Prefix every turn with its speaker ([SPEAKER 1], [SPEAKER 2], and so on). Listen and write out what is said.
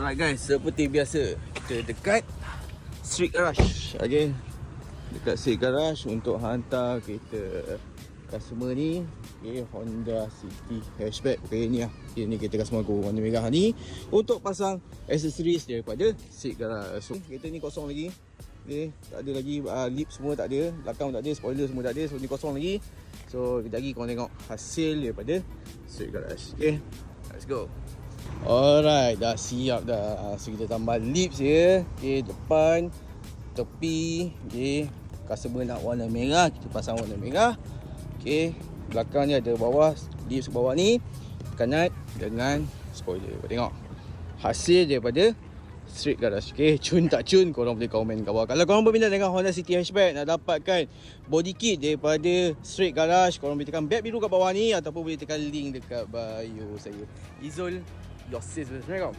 [SPEAKER 1] Alright guys, seperti biasa kita dekat Street Garage. Okay, dekat Street Garage untuk hantar kereta customer ni. Okay, Honda City Hatchback. Okay, ni lah. Okay, ni kereta customer aku warna merah ni untuk pasang accessories daripada Street Garage. So kereta ni kosong lagi. Okay, tak ada lagi lip semua tak ada, belakang tak ada, spoiler semua tak ada. So ni kosong lagi. So kejap lagi korang tengok hasil daripada Street Garage. Okay, let's go. Alright, dah siap dah. So kita tambah lips je. Okay, depan, tepi. Okay, customer nak warna merah, kita pasang warna merah. Okay, belakang ni ada bawah, lips bawah ni, kanat dengan spoiler. Kau tengok hasil daripada Street Garage. Okay, cun tak cun, korang boleh komen kat bawah. Kalau korang berminat dengan Honda City Hatchback, nak dapatkan body kit daripada Street Garage, korang boleh tekan beg biru kat bawah ni, ataupun boleh tekan link dekat bio saya. Izul, your sis. Assalamualaikum.